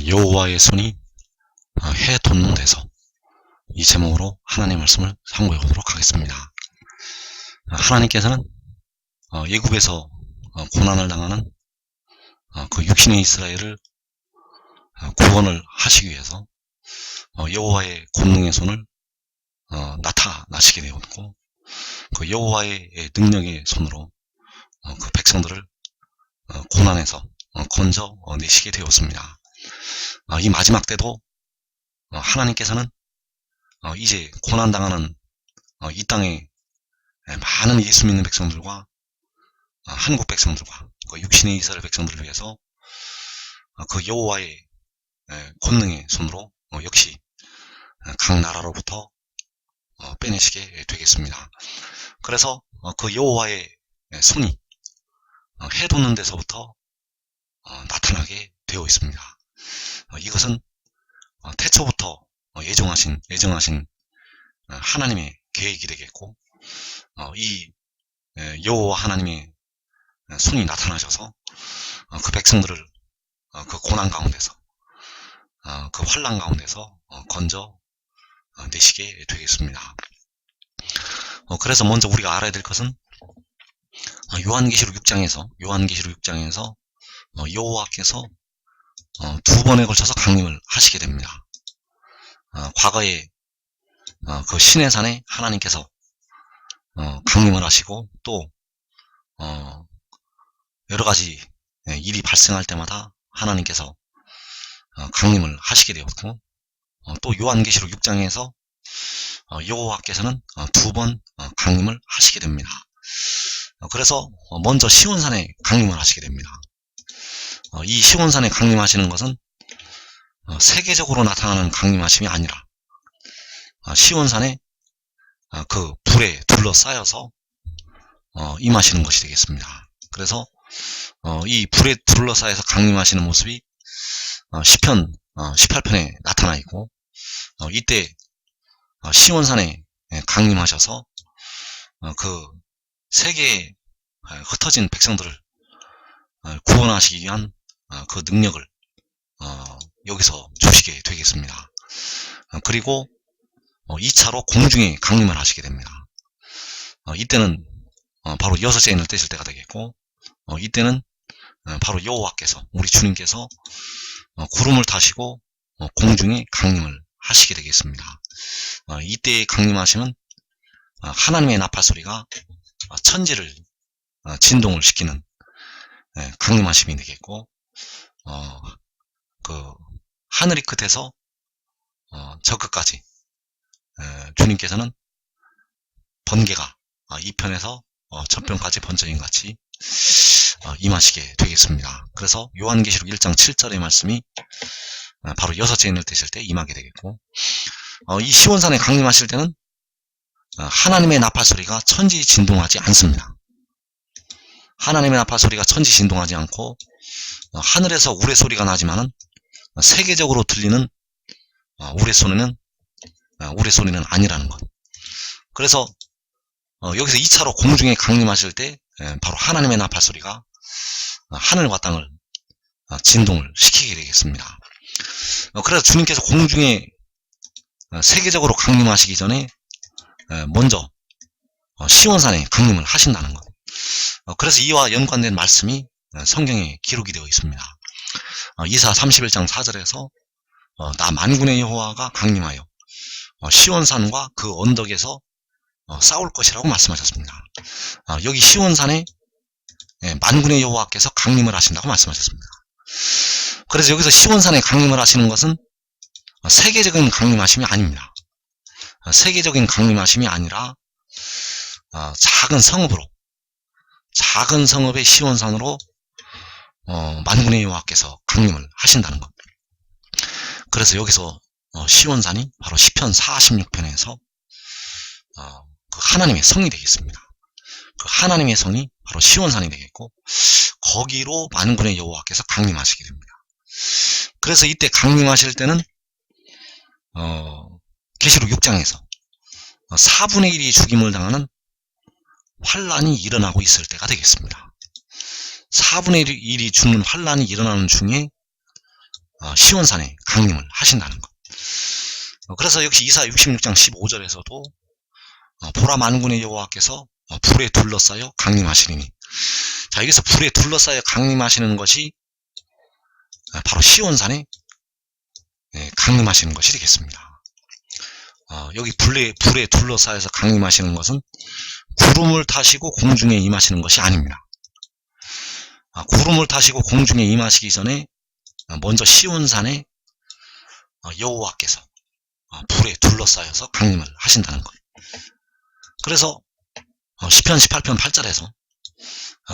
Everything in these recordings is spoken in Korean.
여호와의 손이 해 돋는 데서, 이 제목으로 하나님의 말씀을 상고해 보도록 하겠습니다. 하나님께서는 애굽에서 고난을 당하는 그 육신의 이스라엘을 구원을 하시기 위해서 여호와의 권능의 손을 나타나시게 되었고, 그 여호와의 능력의 손으로 그 백성들을 고난에서 건져내시게 되었습니다. 이 마지막 때도 하나님께서는 이제 고난당하는 이 땅에 많은 예수 믿는 백성들과 한국 백성들과 그 육신의 이스라엘 백성들을 위해서 그 여호와의 권능의 손으로 역시 각 나라로부터 빼내시게 되겠습니다. 그래서 그 여호와의 손이 해 돋는 데서부터 나타나게 되어 있습니다. 이것은 태초부터 예정하신 하나님의 계획이 되겠고, 이 여호와 하나님의 손이 나타나셔서 그 백성들을 그 고난 가운데서, 그 환난 가운데서 건져 내시게 되겠습니다. 그래서 먼저 우리가 알아야 될 것은 요한계시록 6장에서 여호와께서 두 번에 걸쳐서 강림을 하시게 됩니다. 과거에 그 시내산에 하나님께서 강림을 하시고, 또 여러가지 일이 발생할 때마다 하나님께서 강림을 하시게 되었고, 또 요한계시록 6장에서 여호와께서는 두 번 강림을 하시게 됩니다. 그래서 먼저 시온산에 강림을 하시게 됩니다. 이 시온산에 강림하시는 것은 세계적으로 나타나는 강림하심이 아니라 시온산에 그 불에 둘러싸여서 임하시는 것이 되겠습니다. 그래서 이 불에 둘러싸여서 강림하시는 모습이 시편 18편에 나타나 있고, 이때 시온산에 강림하셔서 그 세계에 흩어진 백성들을 구원하시기 위한 그 능력을 여기서 주시게 되겠습니다. 그리고 2차로 공중에 강림을 하시게 됩니다. 이때는 바로 6째 인을 떼실 때가 되겠고, 이때는 바로 여호와께서, 우리 주님께서 구름을 타시고 공중에 강림을 하시게 되겠습니다. 이때의 강림하심은 하나님의 나팔소리가 천지를 진동을 시키는 강림하심이 되겠고, 그 하늘이 끝에서 저 끝까지 주님께서는 번개가 이 편에서 저편까지 번쩍인 같이 임하시게 되겠습니다. 그래서 요한계시록 1장 7절의 말씀이 바로 6째 인을 떼실 때 임하게 되겠고, 이 시온산에 강림하실 때는 하나님의 나팔소리가 천지 진동하지 않습니다. 하나님의 나팔소리가 천지 진동하지 않고, 하늘에서 우레소리가 나지만은 세계적으로 들리는 우레소리는 아니라는 것. 그래서 여기서 2차로 공중에 강림하실 때 바로 하나님의 나팔소리가 하늘과 땅을 진동을 시키게 되겠습니다. 그래서 주님께서 공중에 세계적으로 강림하시기 전에 먼저 시온산에 강림을 하신다는 것. 그래서 이와 연관된 말씀이 성경에 기록이 되어 있습니다. 이사 31장 4절에서 나 만군의 여호와가 강림하여 시온산과 그 언덕에서 싸울 것이라고 말씀하셨습니다. 여기 시온산에 만군의 여호와께서 강림을 하신다고 말씀하셨습니다. 그래서 여기서 시온산에 강림을 하시는 것은 세계적인 강림하심이 아닙니다. 세계적인 강림하심이 아니라 작은 성읍의 시온산으로 만군의 여호와께서 강림을 하신다는 것. 그래서 여기서 시온산이 바로 시편 46편에서 그 하나님의 성이 되겠습니다. 그 하나님의 성이 바로 시온산이 되겠고, 거기로 만군의 여호와께서 강림하시게 됩니다. 그래서 이때 강림하실 때는 계시록 6장에서 4분의 1이 죽임을 당하는 환란이 일어나고 있을 때가 되겠습니다. 4분의 1이 죽는 환란이 일어나는 중에 시온산에 강림을 하신다는 것. 그래서 역시 이사야 66장 15절에서도 보라 만군의 여호와께서 불에 둘러싸여 강림하시리니. 자, 여기서 불에 둘러싸여 강림하시는 것이 바로 시온산에 강림하시는 것이 되겠습니다. 여기 불에 둘러싸여서 강림하시는 것은 구름을 타시고 공중에 임하시는 것이 아닙니다. 구름을 타시고 공중에 임하시기 전에 먼저 시온산에 여호와께서 불에 둘러싸여서 강림을 하신다는 것. 그래서 시편 18편 8절에서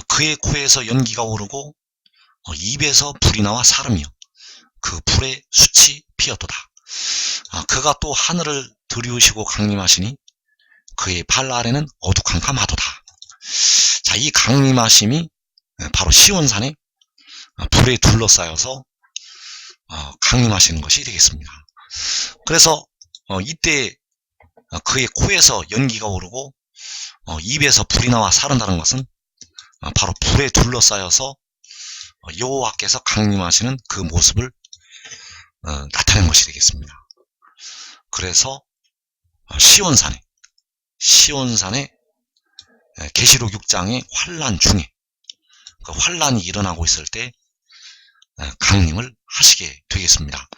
그의 코에서 연기가 오르고 입에서 불이 나와 사름이여 그 불에 숯이 피었도다. 그가 또 하늘을 들이우시고 강림하시니 그의 발 아래는 어둑한감하도다. 자, 이 강림하심이 바로 시온산에 불에 둘러싸여서 강림하시는 것이 되겠습니다. 그래서 이때 그의 코에서 연기가 오르고 입에서 불이 나와 사른다는 것은 바로 불에 둘러싸여서 여호와께서 강림하시는 그 모습을 나타낸 것이 되겠습니다. 그래서 시온산에 계시록 6장의 환란 중에 그 환란이 일어나고 있을 때 강림을 하시게 되겠습니다.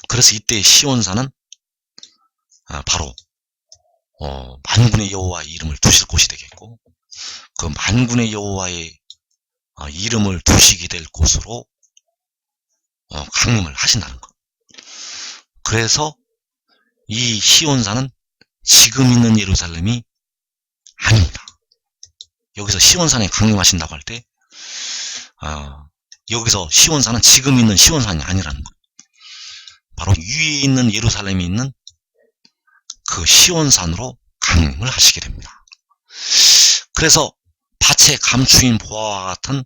그래서 이때 시온산은 바로 만군의 여호와의 이름을 두실 곳이 되겠고, 그 만군의 여호와의 이름을 두시게 될 곳으로 강림을 하신다는 것. 그래서 이 시온산은 지금 있는 예루살렘이 아닙니다. 여기서 시온산에 강림하신다고 할 때 여기서 시온산은 지금 있는 시온산이 아니라는 것. 바로 위에 있는 예루살렘이 있는 그 시온산으로 강림을 하시게 됩니다. 그래서 밭에 감추인 보화와 같은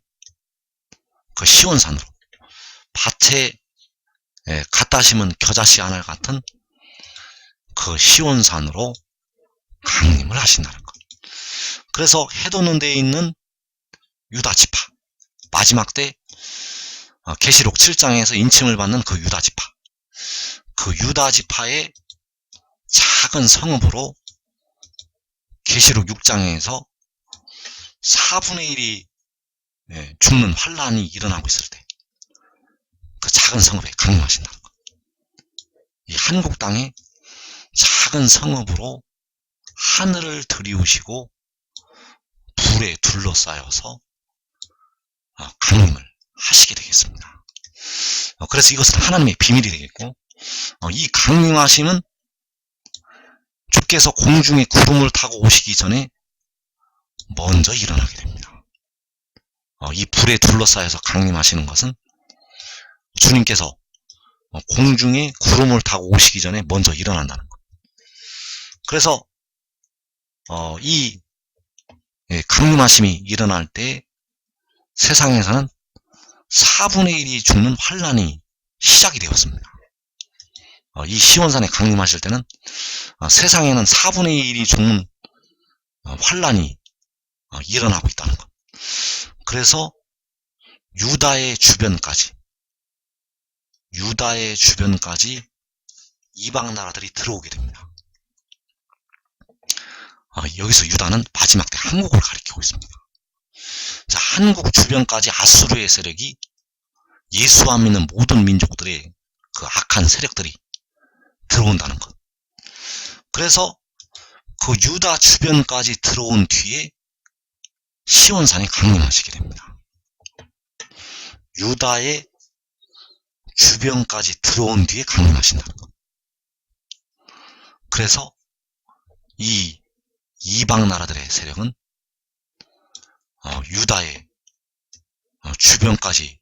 그 시온산으로, 밭에 갖다 심은 겨자씨 하나 같은 그 시온산으로 강림을 하신다는 것. 그래서 해돋는 데에 있는 유다지파, 마지막 때 계시록 7장에서 인침을 받는 그 유다지파, 그 유다지파의 작은 성읍으로 계시록 6장에서 4분의 1이 죽는 환란이 일어나고 있을 때 그 작은 성읍에 강림하신다는 것. 이 한국 땅의 작은 성읍으로 하늘을 들이우시고 불에 둘러싸여서 강림을 하시게 되겠습니다. 그래서 이것은 하나님의 비밀이 되겠고, 이 강림하심은 주께서 공중에 구름을 타고 오시기 전에 먼저 일어나게 됩니다. 이 불에 둘러싸여서 강림하시는 것은 주님께서 공중에 구름을 타고 오시기 전에 먼저 일어난다는 것. 그래서 이 강림하심이 일어날 때 세상에서는 4분의 1이 죽는 환란이 시작이 되었습니다. 이 시온산에 강림하실 때는 세상에는 4분의 1이 죽는 환란이 일어나고 있다는 것. 그래서 유다의 주변까지 이방 나라들이 들어오게 됩니다. 여기서 유다는 마지막 때 한국을 가리키고 있습니다. 자, 한국 주변까지 아수르의 세력이, 예수 안 믿는 모든 민족들의 그 악한 세력들이 들어온다는 것. 그래서 그 유다 주변까지 들어온 뒤에 시온산에 강림하시게 됩니다. 유다의 주변까지 들어온 뒤에 강림하신다는 것. 그래서 이 이방 나라들의 세력은 유다의 주변까지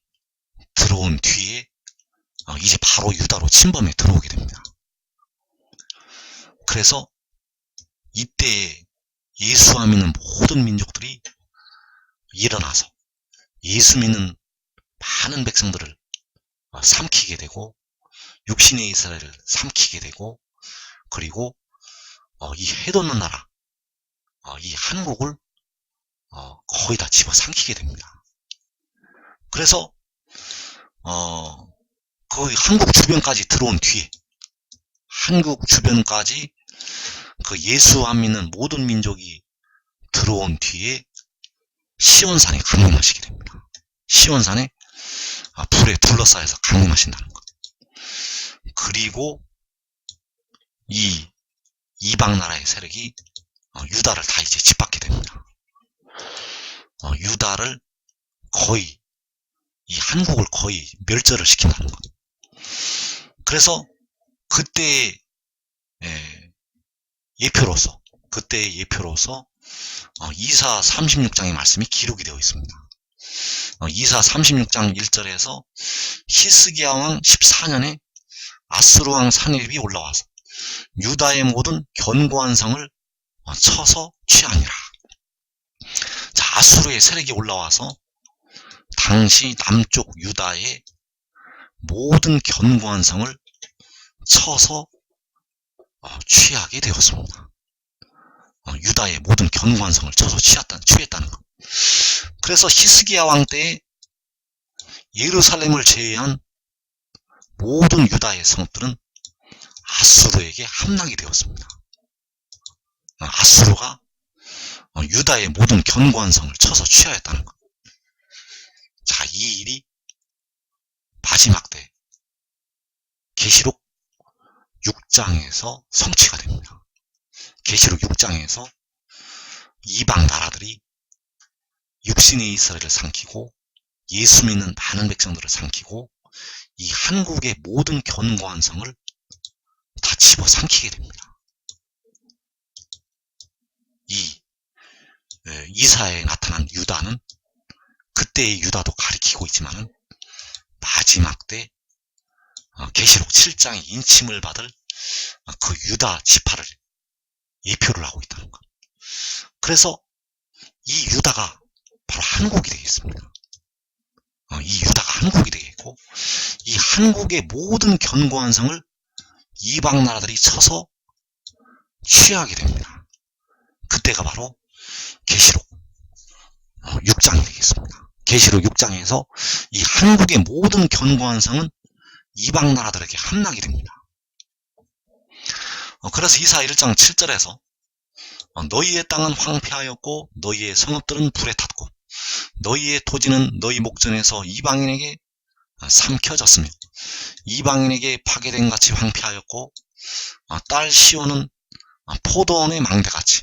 들어온 뒤에 이제 바로 유다로 침범해 들어오게 됩니다. 그래서 이때 예수 안 믿는 모든 민족들이 일어나서 예수 믿는 많은 백성들을 삼키게 되고, 육신의 이스라엘을 삼키게 되고, 그리고 이 해돋는 나라, 이 한국을 거의 다 집어삼키게 됩니다. 그래서 거의 한국 주변까지 들어온 뒤에, 한국 주변까지 그 예수 안 믿는 모든 민족이 들어온 뒤에 시온산에 강림하시게 됩니다. 시온산에 불에 둘러싸여서 강림하신다는 것. 그리고 이 이방 나라의 세력이 유다를 다 이제 짓밟게 됩니다. 유다를 거의, 이 한국을 거의 멸절을 시킨다는 것. 그래서 그때의 예표로서, 이사 36장의 말씀이 기록이 되어 있습니다. 이사 36장 1절에서 히스기야 왕 14년에 아수르 왕 사네립이 올라와서 유다의 모든 견고한 성을 쳐서 취하니라. 자, 아수르의 세력이 올라와서 당시 남쪽 유다의 모든 견고한 성을 쳐서 취하게 되었습니다. 유다의 모든 견고한 성을 쳐서 취했다는 것. 그래서 히스기야 왕 때에 예루살렘을 제외한 모든 유다의 성읍들은 아수르에게 함락이 되었습니다. 아수르가 유다의 모든 견고한 성을 쳐서 취하였다는 것. 자, 이 일이 마지막 때 계시록 6장에서 성취가 됩니다. 계시록 6장에서 이방 나라들이 육신의 이스라엘을 삼키고 예수 믿는 많은 백성들을 삼키고 이 한국의 모든 견고한 성을 다 집어삼키게 됩니다. 이 이사에 나타난 유다는 그때의 유다도 가리키고 있지만은 마지막 때 계시록 7장의 인침을 받을 그 유다 지파를 예표를 하고 있다는 것. 그래서 이 유다가 바로 한국이 되겠습니다. 이 유다가 한국이 되겠고, 이 한국의 모든 견고한 성을 이방 나라들이 쳐서 취하게 됩니다. 그때가 바로 계시록 6장이 되겠습니다. 계시록 6장에서 이 한국의 모든 견고한 성은 이방 나라들에게 함락이 됩니다. 그래서 이사 1장 7절에서 너희의 땅은 황폐하였고 너희의 성읍들은 불에 탔고 너희의 토지는 너희 목전에서 이방인에게 삼켜졌으며 이방인에게 파괴된 같이 황폐하였고 딸 시온은 포도원의 망대같이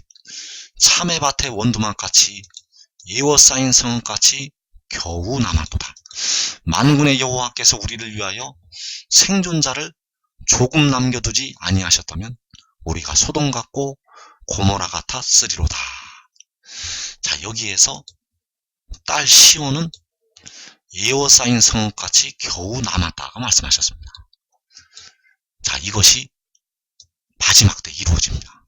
참외밭의 원두막같이 예워싸인 성읍같이 겨우 남았도다. 만군의 여호와께서 우리를 위하여 생존자를 조금 남겨두지 아니하셨다면 우리가 소돔 같고 고모라 같았으리로다. 자, 여기에서 딸 시온은 예워싸인 성읍같이 겨우 남았다고 말씀하셨습니다. 자, 이것이 마지막 때 이루어집니다.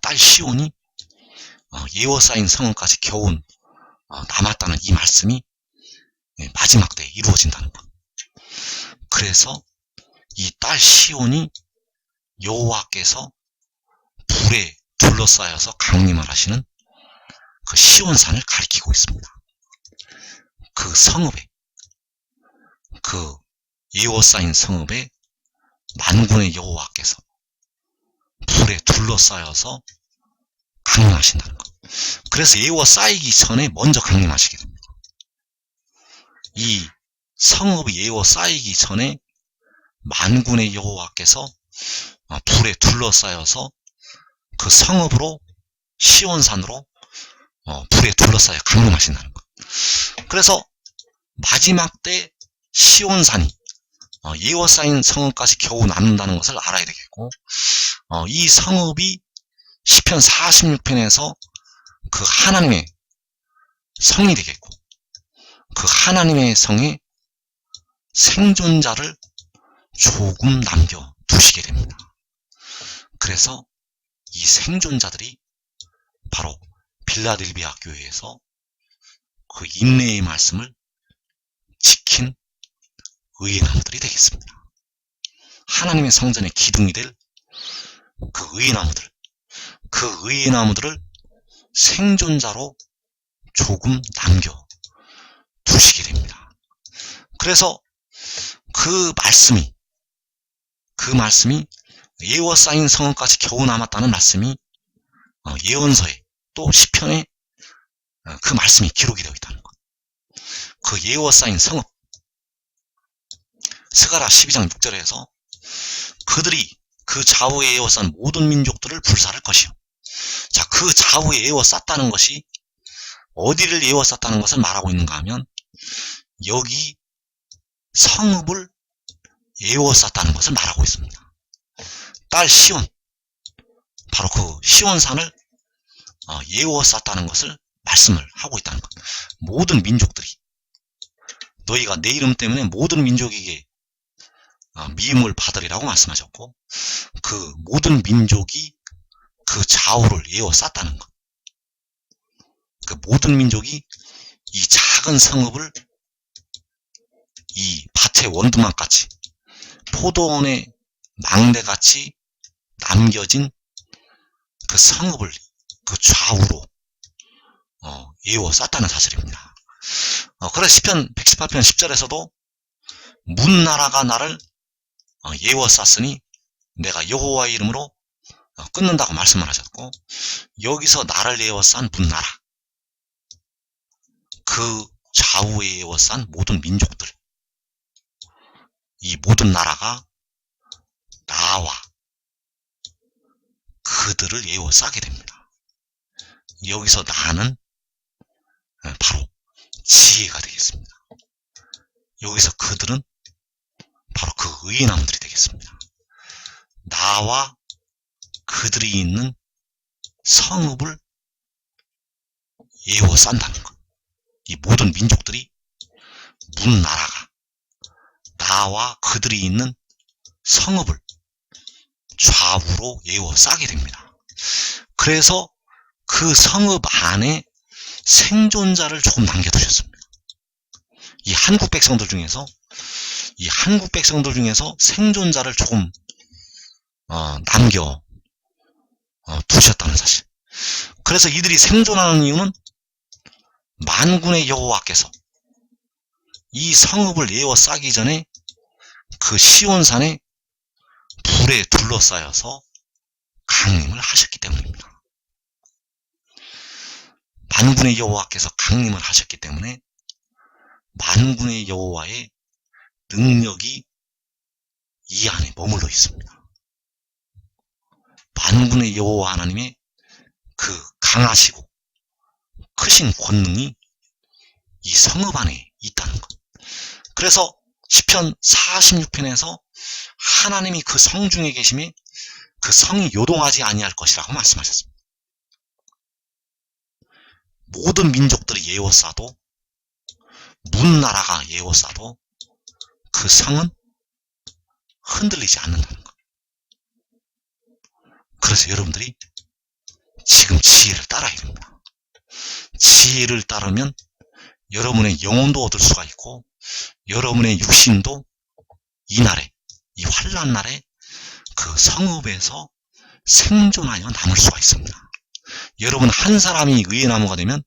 딸 시온이 예워싸인 성읍같이 겨우 남았다는 이 말씀이 마지막 때 이루어진다는 것. 그래서 이 딸 시온이 여호와께서 불에 둘러싸여서 강림을 하시는 그 시온산을 가리키고 있습니다. 그 성읍에, 그 예워싸인 성읍에 만군의 여호와께서 불에 둘러싸여서 강림하신다는 것. 그래서 예워싸이기 전에 먼저 강림하시게 됩니다. 이 성읍이 예워싸이기 전에 만군의 여호와께서 불에 둘러싸여서 그 성읍으로 시온산으로 불에 둘러싸여 강림하신다는 것. 그래서 마지막 때 시온산이 예워싸인 성읍까지 겨우 남는다는 것을 알아야 되겠고, 이 성읍이 시편 46편에서 그 하나님의 성이 되겠고, 그 하나님의 성에 생존자를 조금 남겨두시게 됩니다. 그래서 이 생존자들이 바로 빌라델비아 교회에서 그 인내의 말씀을 지킨 의의 나무들이 되겠습니다. 하나님의 성전의 기둥이 될 그 의의 나무들, 그 의의 나무들을 생존자로 조금 남겨두시게 됩니다. 그래서 그 그 말씀이 에워싸인 성읍까지 겨우 남았다는 말씀이 예언서에 또 시편에 그 말씀이 기록이 되어 있다는 것. 그 에워싸인 성읍. 스가랴 12장 6절에서 그들이 그 좌우에 에워싼 모든 민족들을 불살할 것이요. 자, 그 좌우에 에워쌌다는 것이 어디를 에워쌌다는 것을 말하고 있는가 하면 여기 성읍을 에워쌌다는 것을 말하고 있습니다. 딸 시온, 바로 그 시온산을 에워쌌다는 것을 말씀을 하고 있다는 것. 모든 민족들이, 너희가 내 이름 때문에 모든 민족에게 미움을 받으리라고 말씀하셨고, 그 모든 민족이 그 좌우를 에워쌌다는 것. 그 모든 민족이 이 작은 성읍을 이 밭의 원두막같이, 포도원의 망대같이 남겨진 그 성읍을 그 좌우로 에워쌌다는 사실입니다. 그래서 시편 118편 10절에서도 문나라가 나를 에워쌌으니 내가 여호와의 이름으로 끊는다고 말씀을 하셨고, 여기서 나를 에워싼 문나라, 그 좌우에 에워싼 모든 민족들, 이 모든 나라가 나와 그들을 에워싸게 됩니다. 여기서 나는 바로 지혜가 되겠습니다. 여기서 그들은 바로 그 의인함들이 되겠습니다. 나와 그들이 있는 성읍을 에워싼다는 것. 이 모든 민족들이, 문나라가 나와 그들이 있는 성읍을 좌우로 에워싸게 됩니다. 그래서 그 성읍 안에 생존자를 조금 남겨두셨습니다. 이 한국 백성들 중에서 생존자를 조금 남겨 두셨다는 사실. 그래서 이들이 생존하는 이유는 만군의 여호와께서 이 성읍을 에워싸기 전에 그 시온산에 불에 둘러싸여서 강림을 하셨기 때문입니다. 만군의 여호와께서 강림을 하셨기 때문에 만군의 여호와의 능력이 이 안에 머물러 있습니다. 만군의 여호와 하나님의 그 강하시고 크신 권능이 이 성읍 안에 있다는 것. 그래서 시편 46편에서 하나님이 그 성 중에 계심에 그 성이 요동하지 아니할 것이라고 말씀하셨습니다. 모든 민족들이 에워싸도, 문나라가 에워싸도 그 성은 흔들리지 않는다는 것. 그래서 여러분들이 지금 지혜를 따라야 됩니다. 지혜를 따르면 여러분의 영혼도 얻을 수가 있고, 여러분의 육신도 이날에, 이 환난날에 그 성읍에서 생존하여 남을 수가 있습니다. 여러분 한 사람이 의의 나무가 되면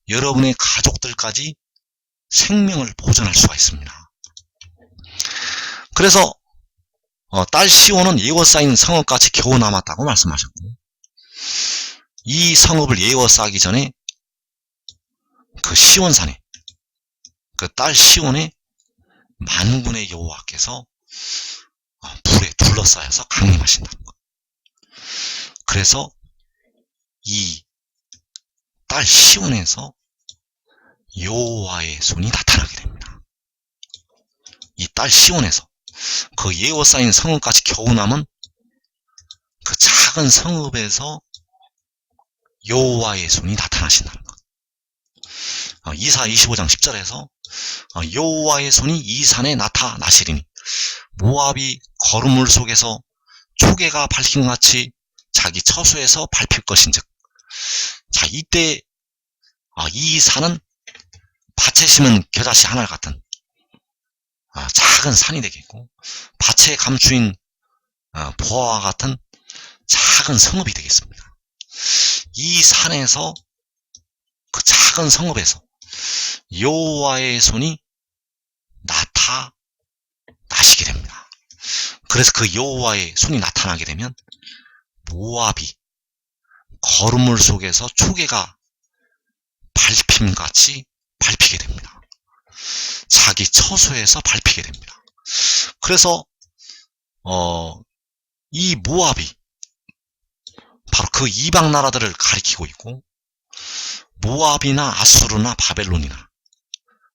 여러분의 가족들까지 생명을 보존할 수가 있습니다. 그래서 딸 시온은 에워싸인 성읍까지 겨우 남았다고 말씀하셨고, 이 성읍을 에워싸기 전에 그 시온산에, 그 딸 시온에 만군의 여호와께서 불에 둘러싸여서 강림하신다는 것. 그래서 이 딸 시온에서 여호와의 손이 나타나게 됩니다. 이 딸 시온에서 그 에워싸인 성읍까지 겨우 남은 그 작은 성읍에서 여호와의 손이 나타나신다는 것. 이사 25장 10절에서 여호와의 손이 이 산에 나타나시리니 모압이 거름물 속에서 초계가 밝힌 같이 자기 처소에서 밟힐 것인즉. 자, 이때 이 산은 밭에 심은 겨자씨 하나 같은 작은 산이 되겠고, 밭에 감추인 보화와 같은 작은 성읍이 되겠습니다. 이 산에서, 그 작은 성읍에서 여호와의 손이 나시게 됩니다. 그래서 그 여호와의 손이 나타나게 되면 모압이 거름물 속에서 초계가 밟힘같이 밟히게 됩니다. 자기 처소에서 밟히게 됩니다. 그래서 이 모압이 바로 그 이방 나라들을 가리키고 있고, 모압이나 아수르나 바벨론이나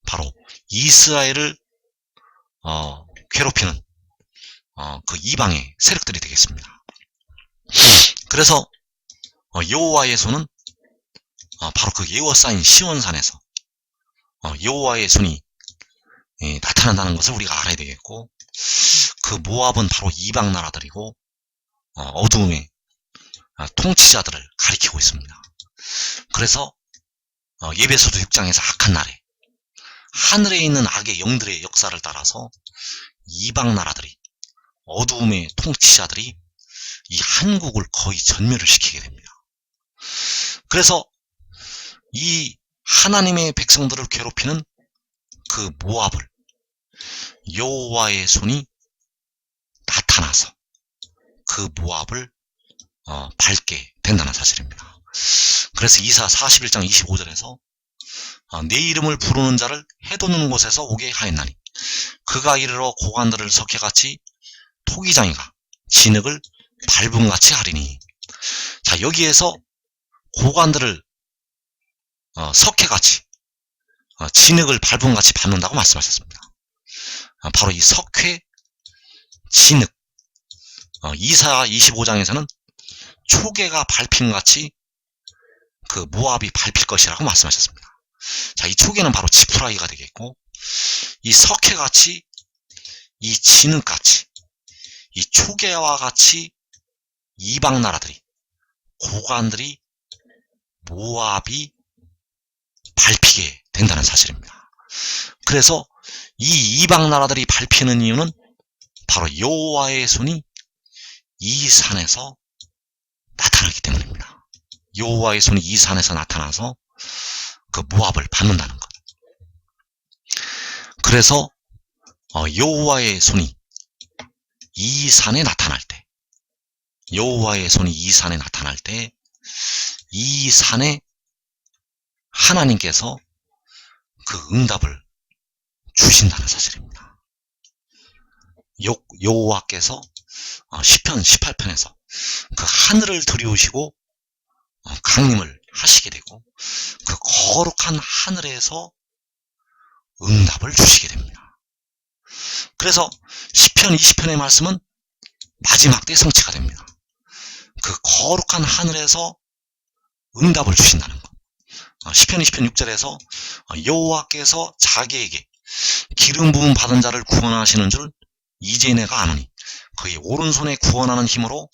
바로 이스라엘을 괴롭히는 그 이방의 세력들이 되겠습니다. 그래서 여호와의 손은 바로 그 예워싸인 시온산에서 여호와의 손이 나타난다는 것을 우리가 알아야 되겠고, 그 모압은 바로 이방 나라들이고 어두움의 통치자들을 가리키고 있습니다. 그래서 예배소서 6장에서 악한 날에 하늘에 있는 악의 영들의 역사를 따라서 이방 나라들이, 어두움의 통치자들이 이 한국을 거의 전멸을 시키게 됩니다. 그래서 이 하나님의 백성들을 괴롭히는 그 모압을 여호와의 손이 나타나서 그 모압을 밟게 된다는 사실입니다. 그래서 이사 41장 25절에서 내 이름을 부르는 자를 해돋는 곳에서 오게 하였나니 그가 이르러 고관들을 석회같이 토기장이가 진흙을 밟음같이 하리니. 자, 여기에서 고관들을 석회같이 진흙을 밟음같이 밟는다고 말씀하셨습니다. 바로 이 석회, 진흙, 이사 25장에서는 초계가 밟힘같이 그 모압이 밟힐 것이라고 말씀하셨습니다. 자, 이 초계는 바로 지푸라기가 되겠고, 이 석회같이, 이 진흙같이, 이 초계와 같이 이방 나라들이, 고관들이 모압이 밟히게 된다는 사실입니다. 그래서 이 이방 나라들이 밟히는 이유는 바로 여호와의 손이 이 산에서 나타나기 때문입니다. 여호와의 손이 이 산에서 나타나서 그 모압을 밟는다는 것. 그래서 여호와의 손이 이 산에 나타날 때, 여호와의 손이 이 산에 나타날 때, 이 산에 하나님께서 그 응답을 주신다는 사실입니다. 여호와께서 시편 18편에서 그 하늘을 들이우시고 강림을 하시게 되고, 그 거룩한 하늘에서 응답을 주시게 됩니다. 그래서 시편 20편의 말씀은 마지막 때 성취가 됩니다. 그 거룩한 하늘에서 응답을 주신다는 것. 시편 20편 6절에서 여호와께서 자기에게 기름 부음 받은 자를 구원하시는 줄 이제 내가 아노니 그의 오른손에 구원하는 힘으로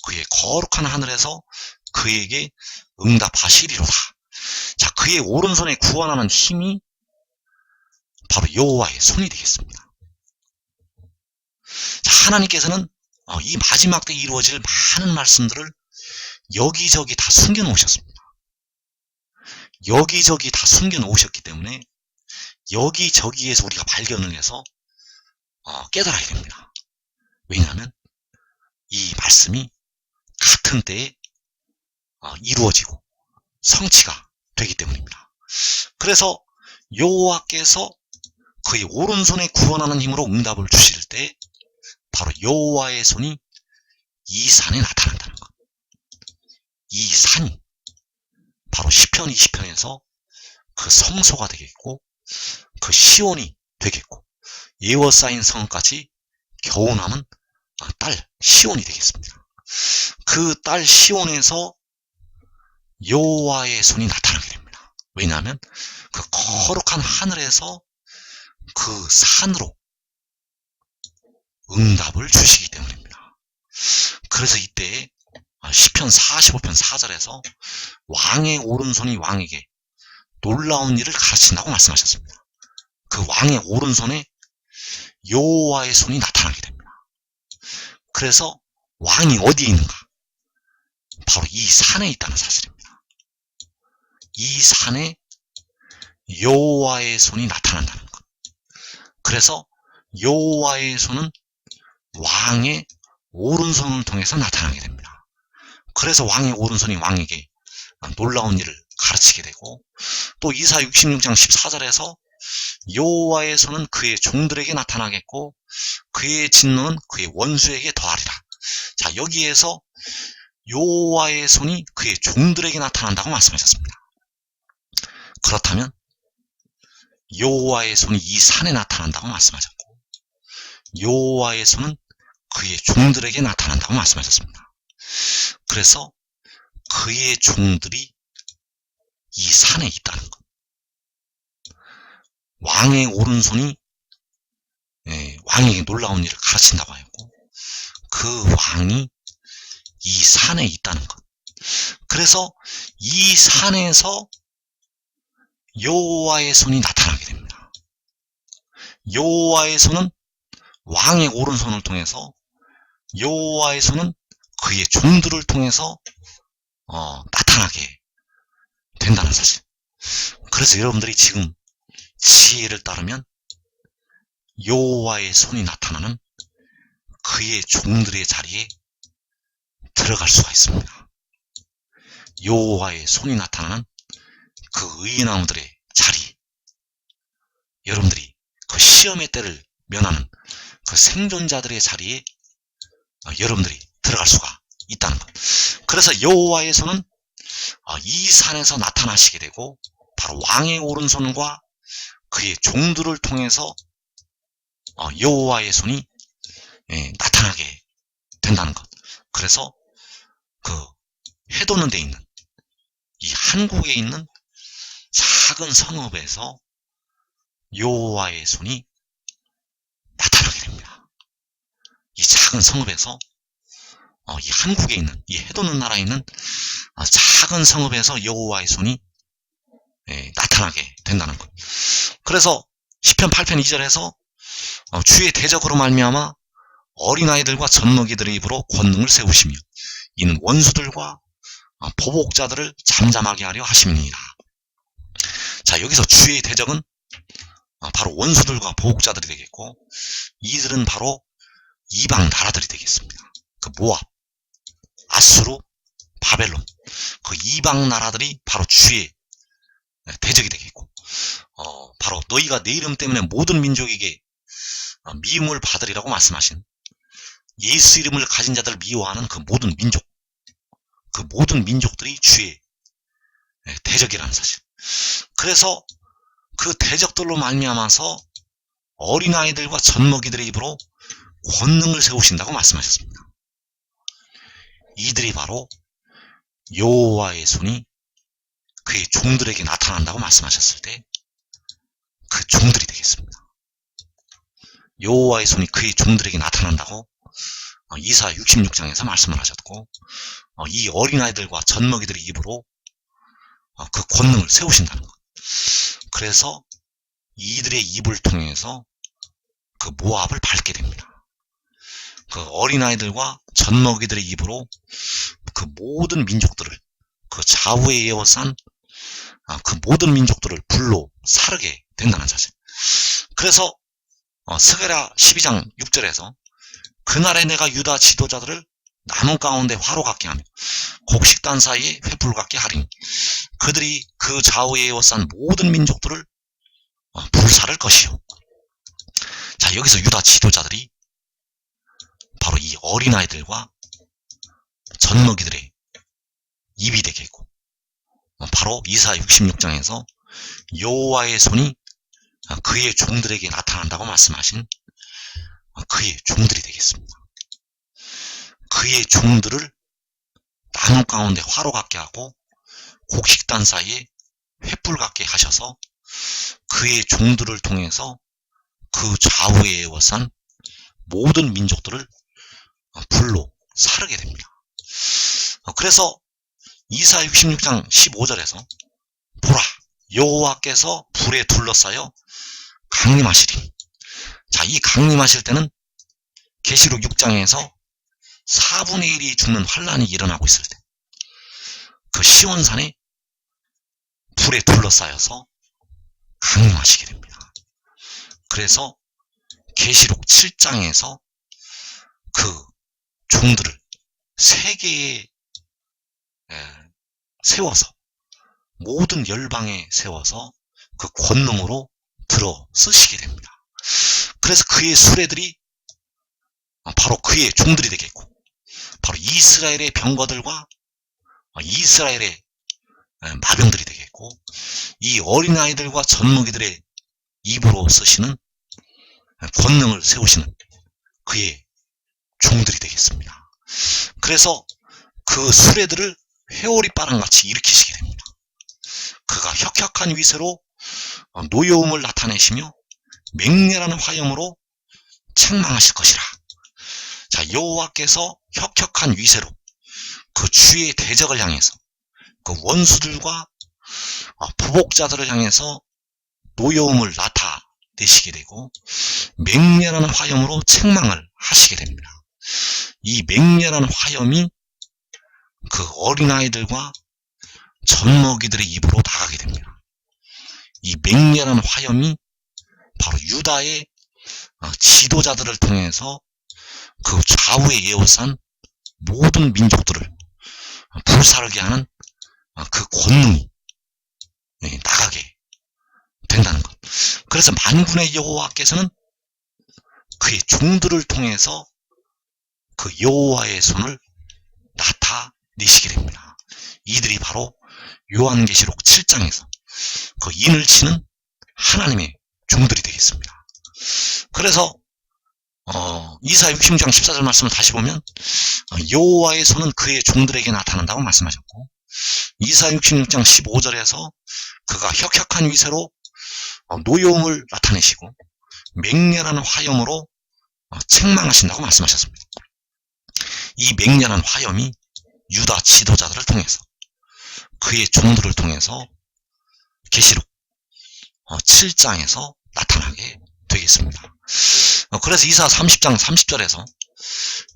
그의 거룩한 하늘에서 그에게 응답하시리로다. 자, 그의 오른손에 구원하는 힘이 바로 여호와의 손이 되겠습니다. 자, 하나님께서는 이 마지막 때 이루어질 많은 말씀들을 여기저기 다 숨겨놓으셨습니다. 여기저기 다 숨겨놓으셨기 때문에 여기저기에서 우리가 발견을 해서 깨달아야 됩니다. 왜냐하면 이 말씀이 같은 때에 이루어지고 성취가 되기 때문입니다. 그래서 여호와께서 그의 오른손에 구원하는 힘으로 응답을 주실 때 바로 여호와의 손이 이 산에 나타난다는 것. 이 산이 바로 시편 20편에서 그 성소가 되겠고, 그 시온이 되겠고, 예워싸인 성까지 겨우 남은 딸 시온이 되겠습니다. 그 딸 시온에서 여호와의 손이 나타나게 됩니다. 왜냐하면 그 거룩한 하늘에서 그 산으로 응답을 주시기 때문입니다. 그래서 이때 시편 45편 4절에서 왕의 오른손이 왕에게 놀라운 일을 가르친다고 말씀하셨습니다. 그 왕의 오른손에 여호와의 손이 나타나게 됩니다. 그래서 왕이 어디에 있는가? 바로 이 산에 있다는 사실입니다. 이 산에 여호와의 손이 나타난다는 것. 그래서 여호와의 손은 왕의 오른손을 통해서 나타나게 됩니다. 그래서 왕의 오른손이 왕에게 놀라운 일을 가르치게 되고, 또 이사 66장 14절에서 여호와의 손은 그의 종들에게 나타나겠고 그의 진노는 그의 원수에게 더하리라. 자, 여기에서 여호와의 손이 그의 종들에게 나타난다고 말씀하셨습니다. 그렇다면 여호와의 손이 이 산에 나타난다고 말씀하셨고, 여호와의 손은 그의 종들에게 나타난다고 말씀하셨습니다. 그래서 그의 종들이 이 산에 있다는 것. 왕의 오른손이 왕에게 놀라운 일을 가르친다고 하였고, 그 왕이 이 산에 있다는 것. 그래서 이 산에서 여호와의 손이 나타나게 됩니다. 여호와의 손은 왕의 오른손을 통해서, 여호와의 손은 그의 종들을 통해서 나타나게 된다는 사실. 그래서 여러분들이 지금 지혜를 따르면 여호와의 손이 나타나는 그의 종들의 자리에 들어갈 수가 있습니다. 여호와의 손이 나타나는 그 의인왕들의 자리, 여러분들이 그 시험의 때를 면하는 그 생존자들의 자리에 여러분들이 들어갈 수가 있다는 것. 그래서 여호와의 손은 이 산에서 나타나시게 되고, 바로 왕의 오른손과 그의 종들을 통해서 여호와의 손이 나타나게 된다는 것. 그래서 그 해돋는 데 있는 이 한국에 있는 작은 성읍에서 여호와의 손이 나타나게 됩니다. 이 작은 성읍에서 이 한국에 있는, 이 해돋는 나라에 있는 작은 성읍에서 여호와의 손이 나타나게 된다는 것. 그래서 시편 8편 2절에서 주의 대적으로 말미암아 어린아이들과 젖먹이들의 입으로 권능을 세우시며 이는 원수들과 보복자들을 잠잠하게 하려 하심이니라. 자, 여기서 주의 대적은 바로 원수들과 보복자들이 되겠고, 이들은 바로 이방 나라들이 되겠습니다. 그 모압, 아수르, 바벨론, 그 이방 나라들이 바로 주의 대적이 되겠고, 바로 너희가 내 이름 때문에 모든 민족에게 미움을 받으리라고 말씀하신 예수 이름을 가진 자들을 미워하는 그 모든 민족, 그 모든 민족들이 주의 대적이라는 사실. 그래서 그 대적들로 말미암아서 어린아이들과 젖먹이들의 입으로 권능을 세우신다고 말씀하셨습니다. 이들이 바로 여호와의 손이 그의 종들에게 나타난다고 말씀하셨을 때 그 종들이 되겠습니다. 여호와의 손이 그의 종들에게 나타난다고 이사 66장에서 말씀을 하셨고, 이 어린아이들과 젖먹이들의 입으로 그 권능을 세우신다는 것. 그래서 이들의 입을 통해서 그 모압을 밟게 됩니다. 그 어린아이들과 젖먹이들의 입으로 그 모든 민족들을, 그 좌우에 에워싼 그 모든 민족들을 불로 사르게 된다는 사실. 그래서 스가랴 12장 6절에서 그날에 내가 유다 지도자들을 나무 가운데 화로 같게 하며 곡식단 사이에 횃불 같게 하리니 그들이 그 좌우에 에워싼 모든 민족들을 불사를 것이요. 자, 여기서 유다 지도자들이 바로 이 어린아이들과 젖먹이들의 입이 되겠고, 바로 이사 66장에서 여호와의 손이 그의 종들에게 나타난다고 말씀하신 그의 종들이 되겠습니다. 그의 종들을 나무 가운데 화로 같게 하고 곡식단 사이에 횃불 같게 하셔서 그의 종들을 통해서 그 좌우에 에워싼 모든 민족들을 불로 사르게 됩니다. 그래서 이사 66장 15절에서 보라, 여호와께서 불에 둘러싸여 강림하시리. 자, 이 강림하실 때는 계시록 6장에서 4분의 1이 죽는 환란이 일어나고 있을 때 그 시온산에 불에 둘러싸여서 강림하시게 됩니다. 그래서 계시록 7장에서 그 종들을 세계에 세워서 모든 열방에 세워서 그 권능으로 들어 쓰시게 됩니다. 그래서 그의 수레들이 바로 그의 종들이 되겠고, 바로 이스라엘의 병거들과 이스라엘의 마병들이 되겠고, 이 어린아이들과 젖먹이들의 입으로 쓰시는 권능을 세우시는 그의 종들이 되겠습니다. 그래서 그 수레들을 회오리 바람같이 일으키시게 됩니다. 그가 혁혁한 위세로 노여움을 나타내시며 맹렬한 화염으로 책망하실 것이라. 자, 여호와께서 혁혁한 위세로 그 주의 대적을 향해서, 그 원수들과 부복자들을 향해서 노여움을 나타내시게 되고 맹렬한 화염으로 책망을 하시게 됩니다. 이 맹렬한 화염이 그 어린아이들과 젖먹이들의 입으로 나가게 됩니다. 이 맹렬한 화염이 바로 유다의 지도자들을 통해서 그 좌우에 에워싼 모든 민족들을 불사르게 하는 그 권능이 나가게 된다는 것. 그래서 만군의 여호와께서는 그의 종들을 통해서 그 여호와의 손을 나타내시게 됩니다. 이들이 바로 요한계시록 7장에서 그 인을 치는 하나님의 종들이 되겠습니다. 그래서 이사 66장 14절 말씀을 다시 보면 여호와의 손은 그의 종들에게 나타난다고 말씀하셨고, 이사 66장 15절에서 그가 혁혁한 위세로 노여움을 나타내시고 맹렬한 화염으로 책망하신다고 말씀하셨습니다. 이 맹렬한 화염이 유다 지도자들을 통해서, 그의 종들을 통해서 계시록 7장에서 나타나게 되겠습니다. 그래서 이사 30장 30절에서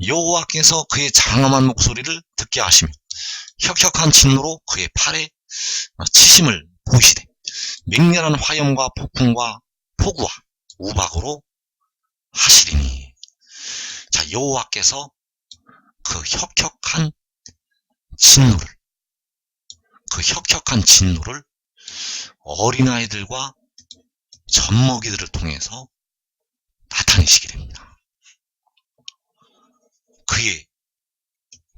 여호와께서 그의 장엄한 목소리를 듣게 하시며 혁혁한 진노로 그의 팔에 치심을 보이시되 맹렬한 화염과 폭풍과 폭우와 우박으로 하시리니. 자, 여호와께서 그 혁혁한 진노를 어린아이들과 젖먹이들을 통해서 나타내시게 됩니다. 그의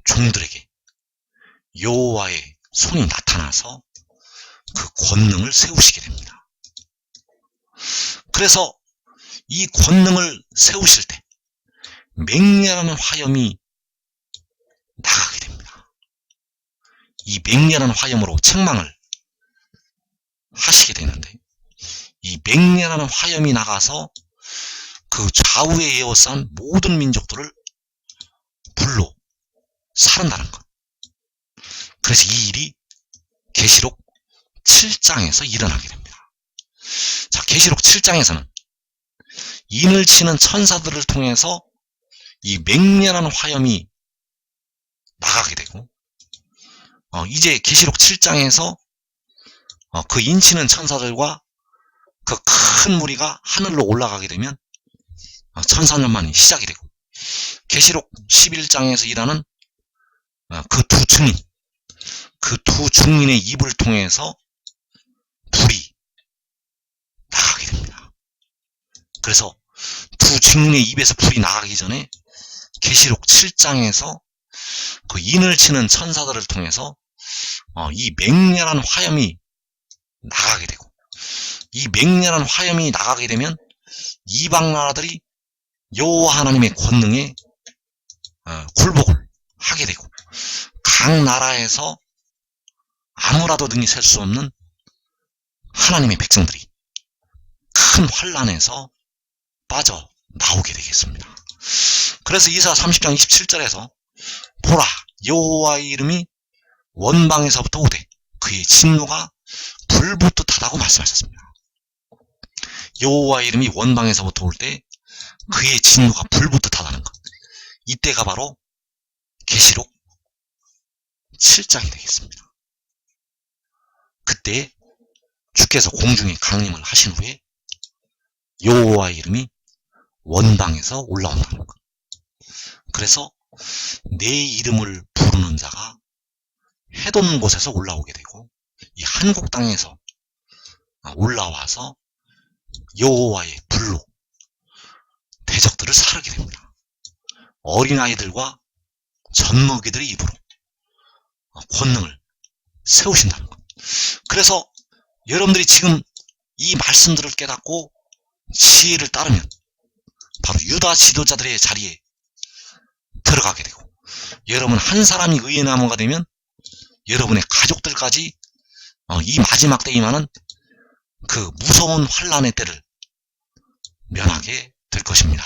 종들에게 여호와의 손이 나타나서 그 권능을 세우시게 됩니다. 그래서 이 권능을 세우실 때 맹렬한 화염이 나가게 됩니다. 이 맹렬한 화염으로 책망을 하시게 되는데, 이 맹렬한 화염이 나가서 그 좌우에 에워싼 모든 민족들을 불로 사른다는 것. 그래서 이 일이 계시록 7장에서 일어나게 됩니다. 자, 계시록 7장에서는 인을 치는 천사들을 통해서 이 맹렬한 화염이 나가게 되고, 이제 계시록 7장에서 그 인치는 천사들과 그 큰 무리가 하늘로 올라가게 되면 천사년만이 시작이 되고, 계시록 11장에서 일하는 그 두 증인의 입을 통해서 불이 나가게 됩니다. 그래서 두 증인의 입에서 불이 나가기 전에 계시록 7장에서 그 인을 치는 천사들을 통해서 이 맹렬한 화염이 나가게 되고, 이 맹렬한 화염이 나가게 되면 이방 나라들이 여호와 하나님의 권능에 굴복을 하게 되고, 각 나라에서 아무라도 능히 셀 수 없는 하나님의 백성들이 큰 환난에서 빠져나오게 되겠습니다. 그래서 이사 30장 27절에서 보라, 여호와의 이름이 원방에서부터 오되 그의 진노가 불붙듯하다고 말씀하셨습니다. 여호와의 이름이 원방에서부터 올 때 그의 진노가 불붙듯하다는 것, 이때가 바로 계시록 7장이 되겠습니다. 그때 주께서 공중에 강림을 하신 후에 여호와의 이름이 원방에서 올라온다는 것. 그래서 내 이름을 부르는 자가 해돋는 곳에서 올라오게 되고, 이 한국 땅에서 올라와서 여호와의 불로 대적들을 사르게 됩니다. 어린아이들과 젖먹이들의 입으로 권능을 세우신다는 것. 그래서 여러분들이 지금 이 말씀들을 깨닫고 지혜를 따르면 바로 유다 지도자들의 자리에 들어가게 되고, 여러분 한 사람이 의의 나무가 되면 여러분의 가족들까지 이 마지막 때 임하는 그 무서운 환란의 때를 면하게 될 것입니다.